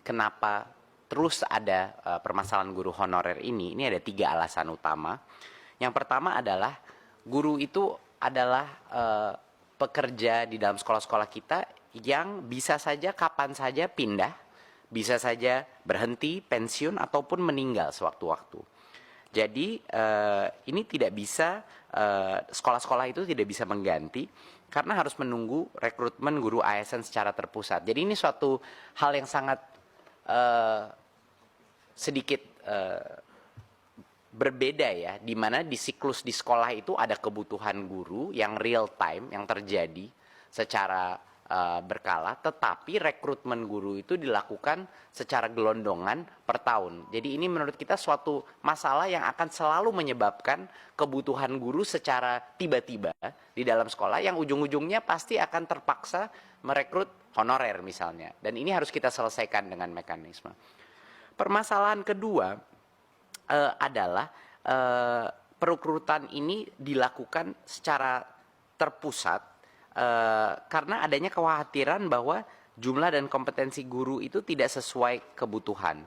kenapa terus ada permasalahan guru honorer ini ada 3 alasan utama. Yang pertama adalah guru itu adalah pekerja di dalam sekolah-sekolah kita yang bisa saja kapan saja pindah, bisa saja berhenti, pensiun, ataupun meninggal sewaktu-waktu. Jadi ini tidak bisa, sekolah-sekolah itu tidak bisa mengganti karena harus menunggu rekrutmen guru ASN secara terpusat. Jadi ini suatu hal yang sangat sedikit berbeda ya, di mana di siklus di sekolah itu ada kebutuhan guru yang real time, yang terjadi secara berkala, tetapi rekrutmen guru itu dilakukan secara gelondongan per tahun. Jadi ini menurut kita suatu masalah yang akan selalu menyebabkan kebutuhan guru secara tiba-tiba di dalam sekolah yang ujung-ujungnya pasti akan terpaksa merekrut honorer misalnya. Dan ini harus kita selesaikan dengan mekanisme. Permasalahan kedua adalah perekrutan ini dilakukan secara terpusat karena adanya kekhawatiran bahwa jumlah dan kompetensi guru itu tidak sesuai kebutuhan.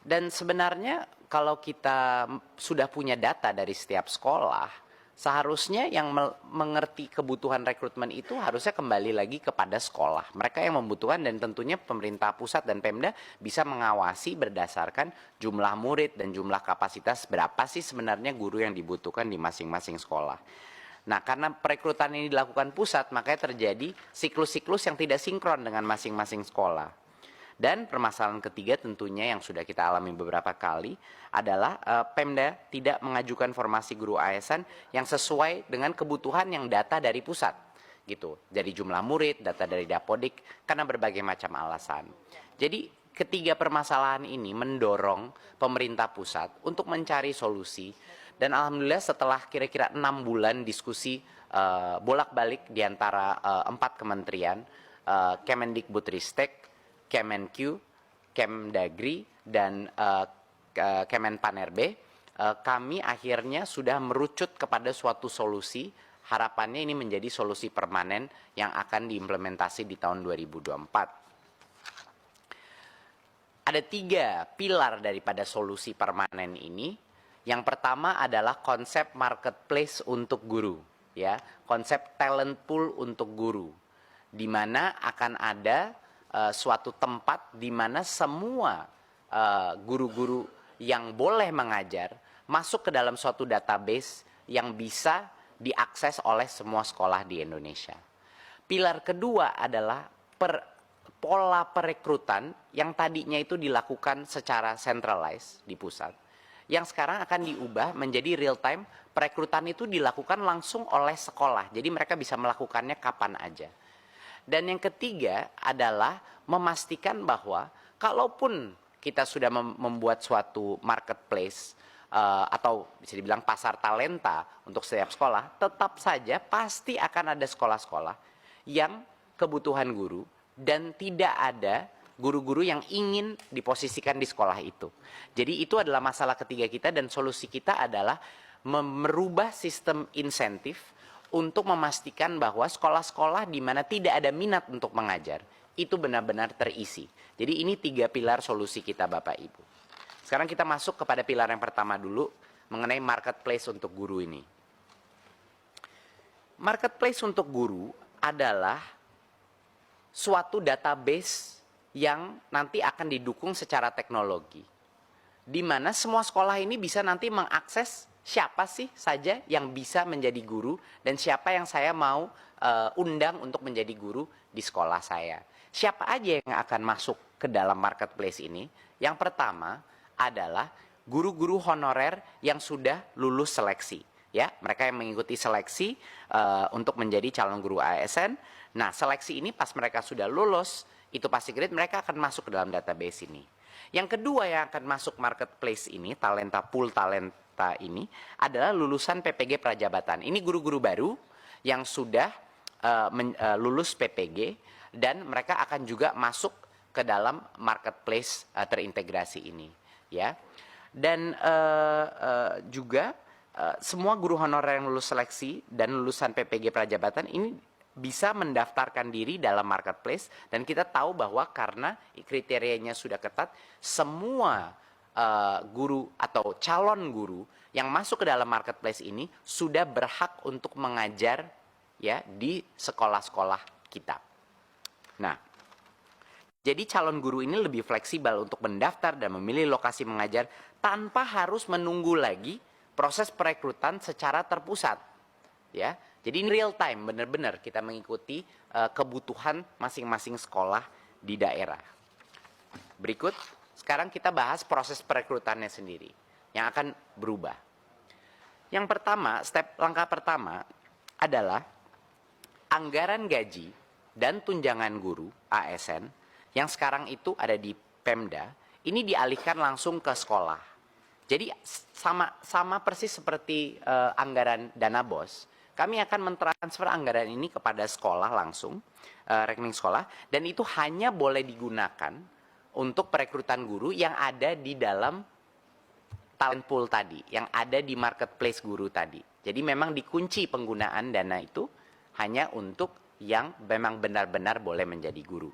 Dan sebenarnya kalau kita sudah punya data dari setiap sekolah, seharusnya yang mengerti kebutuhan rekrutmen itu harusnya kembali lagi kepada sekolah. Mereka yang membutuhkan, dan tentunya pemerintah pusat dan Pemda bisa mengawasi berdasarkan jumlah murid dan jumlah kapasitas berapa sih sebenarnya guru yang dibutuhkan di masing-masing sekolah. Nah, karena perekrutan ini dilakukan pusat, makanya terjadi siklus-siklus yang tidak sinkron dengan masing-masing sekolah. Dan permasalahan ketiga tentunya yang sudah kita alami beberapa kali adalah Pemda tidak mengajukan formasi guru ASN yang sesuai dengan kebutuhan yang data dari pusat, gitu. Dari jumlah murid, data dari Dapodik, karena berbagai macam alasan. Jadi ketiga permasalahan ini mendorong pemerintah pusat untuk mencari solusi. Dan alhamdulillah setelah kira-kira 6 bulan diskusi bolak-balik di antara 4 kementerian, Kemendikbudristek, Kemenq, Kemdagri, dan Kemenpan-RB, kami akhirnya sudah merucut kepada suatu solusi. Harapannya ini menjadi solusi permanen yang akan diimplementasi di tahun 2024. Ada 3 pilar daripada solusi permanen ini. Yang pertama adalah konsep marketplace untuk guru, ya, konsep talent pool untuk guru, di mana akan ada suatu tempat di mana semua guru-guru yang boleh mengajar masuk ke dalam suatu database yang bisa diakses oleh semua sekolah di Indonesia. Pilar kedua adalah pola perekrutan yang tadinya itu dilakukan secara centralized di pusat, yang sekarang akan diubah menjadi real time. Perekrutan itu dilakukan langsung oleh sekolah, jadi mereka bisa melakukannya kapan aja. Dan yang ketiga adalah memastikan bahwa kalaupun kita sudah membuat suatu marketplace atau bisa dibilang pasar talenta untuk setiap sekolah, tetap saja pasti akan ada sekolah-sekolah yang kebutuhan guru dan tidak ada guru-guru yang ingin diposisikan di sekolah itu. Jadi itu adalah masalah ketiga kita, dan solusi kita adalah merubah sistem insentif untuk memastikan bahwa sekolah-sekolah di mana tidak ada minat untuk mengajar itu benar-benar terisi. Jadi ini 3 pilar solusi kita Bapak Ibu. Sekarang kita masuk kepada pilar yang pertama dulu, mengenai marketplace untuk guru ini. Marketplace untuk guru adalah suatu database yang nanti akan didukung secara teknologi, di mana semua sekolah ini bisa nanti mengakses siapa sih saja yang bisa menjadi guru dan siapa yang saya mau undang untuk menjadi guru di sekolah saya. Siapa aja yang akan masuk ke dalam marketplace ini? Yang pertama adalah guru-guru honorer yang sudah lulus seleksi. Ya, mereka yang mengikuti seleksi untuk menjadi calon guru ASN. Nah, seleksi ini pas mereka sudah lulus, itu pasti grade, mereka akan masuk ke dalam database ini. Yang kedua yang akan masuk marketplace ini, talenta pool talenta ini, adalah lulusan PPG Prajabatan. Ini guru-guru baru yang sudah lulus PPG, dan mereka akan juga masuk ke dalam marketplace terintegrasi ini, ya. Dan juga semua guru honorer yang lulus seleksi dan lulusan PPG Prajabatan ini bisa mendaftarkan diri dalam marketplace, dan kita tahu bahwa karena kriterianya sudah ketat, semua guru atau calon guru yang masuk ke dalam marketplace ini sudah berhak untuk mengajar ya di sekolah-sekolah kita. Nah, jadi calon guru ini lebih fleksibel untuk mendaftar dan memilih lokasi mengajar tanpa harus menunggu lagi proses perekrutan secara terpusat. Ya, jadi in real time, benar-benar kita mengikuti kebutuhan masing-masing sekolah di daerah. Berikut, sekarang kita bahas proses perekrutannya sendiri yang akan berubah. Yang pertama, langkah pertama adalah anggaran gaji dan tunjangan guru ASN yang sekarang itu ada di Pemda, ini dialihkan langsung ke sekolah. Jadi sama persis seperti anggaran dana BOS, kami akan mentransfer anggaran ini kepada sekolah langsung, rekening sekolah, dan itu hanya boleh digunakan untuk perekrutan guru yang ada di dalam talent pool tadi, yang ada di marketplace guru tadi. Jadi memang dikunci penggunaan dana itu hanya untuk yang memang benar-benar boleh menjadi guru.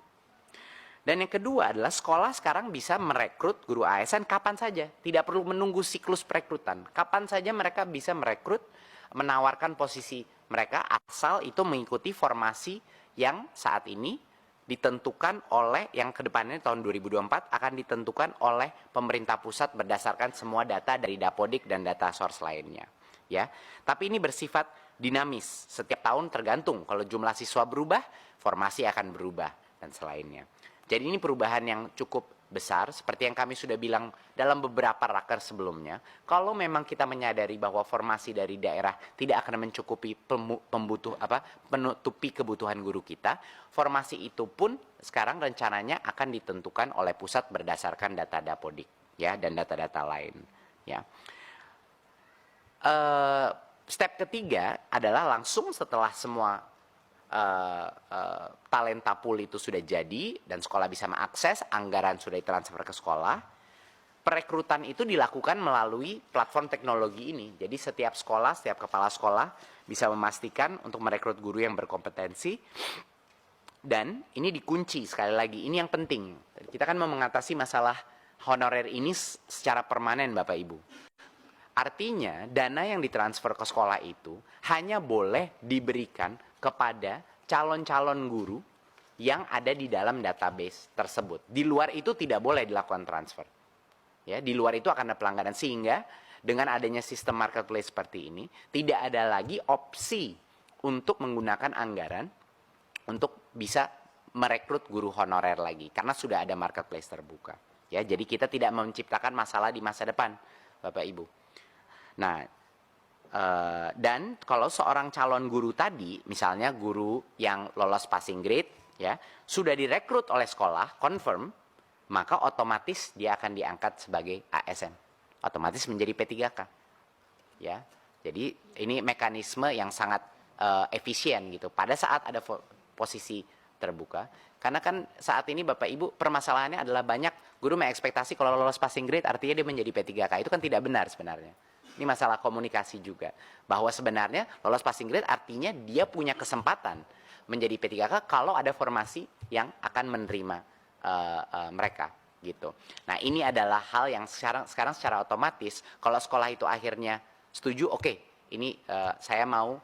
Dan yang kedua adalah sekolah sekarang bisa merekrut guru ASN kapan saja. Tidak perlu menunggu siklus perekrutan. Kapan saja mereka bisa merekrut, menawarkan posisi mereka asal itu mengikuti formasi yang saat ini ditentukan oleh, yang kedepannya tahun 2024 akan ditentukan oleh pemerintah pusat berdasarkan semua data dari Dapodik dan data source lainnya. Ya, tapi ini bersifat dinamis. Setiap tahun tergantung. Kalau jumlah siswa berubah, formasi akan berubah dan selainnya. Jadi ini perubahan yang cukup besar, seperti yang kami sudah bilang dalam beberapa raker sebelumnya. Kalau memang kita menyadari bahwa formasi dari daerah tidak akan mencukupi menutupi kebutuhan guru kita, formasi itu pun sekarang rencananya akan ditentukan oleh pusat berdasarkan data Dapodik, ya, dan data-data lain. Ya. Step ketiga adalah langsung setelah semua talenta pool itu sudah jadi dan sekolah bisa mengakses, anggaran sudah ditransfer ke sekolah, perekrutan itu dilakukan melalui platform teknologi ini. Jadi setiap sekolah, setiap kepala sekolah bisa memastikan untuk merekrut guru yang berkompetensi, dan ini dikunci sekali lagi. Ini yang penting. Kita kan mau mengatasi masalah honorer ini secara permanen, Bapak Ibu. Artinya dana yang ditransfer ke sekolah itu hanya boleh diberikan kepada calon-calon guru yang ada di dalam database tersebut. Di luar itu tidak boleh dilakukan transfer. Ya, di luar itu akan ada pelanggaran, sehingga dengan adanya sistem marketplace seperti ini tidak ada lagi opsi untuk menggunakan anggaran untuk bisa merekrut guru honorer lagi karena sudah ada marketplace terbuka. Ya, jadi kita tidak menciptakan masalah di masa depan, Bapak Ibu. Nah, dan kalau seorang calon guru tadi, misalnya guru yang lolos passing grade, ya, sudah direkrut oleh sekolah, confirm, maka otomatis dia akan diangkat sebagai ASN, otomatis menjadi P3K. Ya, jadi ini mekanisme yang sangat efisien gitu. Pada saat ada posisi terbuka, karena kan saat ini Bapak Ibu permasalahannya adalah banyak guru mengekspektasi kalau lolos passing grade artinya dia menjadi P3K. Itu kan tidak benar sebenarnya. Ini masalah komunikasi juga, bahwa sebenarnya lolos passing grade artinya dia punya kesempatan menjadi P3K kalau ada formasi yang akan menerima mereka gitu. Nah, ini adalah hal yang sekarang secara otomatis kalau sekolah itu akhirnya setuju, oke, ini saya mau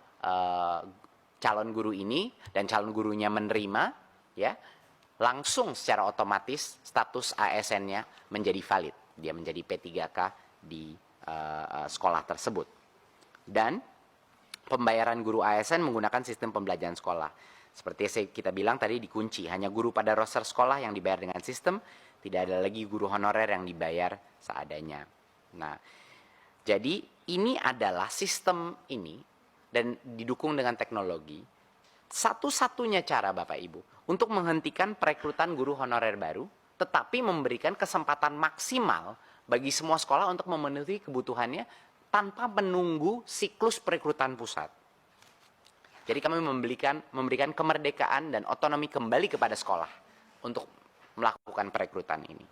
calon guru ini dan calon gurunya menerima, ya, langsung secara otomatis status ASN-nya menjadi valid, dia menjadi P3K di sekolah tersebut. Dan pembayaran guru ASN menggunakan sistem pembelajaran sekolah. Seperti yang kita bilang tadi, dikunci. Hanya guru pada roster sekolah yang dibayar dengan sistem, tidak ada lagi guru honorer yang dibayar seadanya. Nah, jadi ini adalah sistem ini dan didukung dengan teknologi. Satu-satunya cara Bapak Ibu untuk menghentikan perekrutan guru honorer baru, tetapi memberikan kesempatan maksimal bagi semua sekolah untuk memenuhi kebutuhannya tanpa menunggu siklus perekrutan pusat. Jadi kami memberikan kemerdekaan dan otonomi kembali kepada sekolah untuk melakukan perekrutan ini.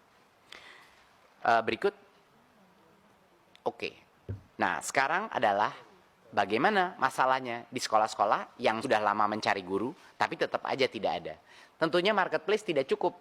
Berikut. Oke. Nah, sekarang adalah Bagaimana masalahnya di sekolah-sekolah yang sudah lama mencari guru, tapi tetap aja tidak ada. Tentunya marketplace tidak cukup.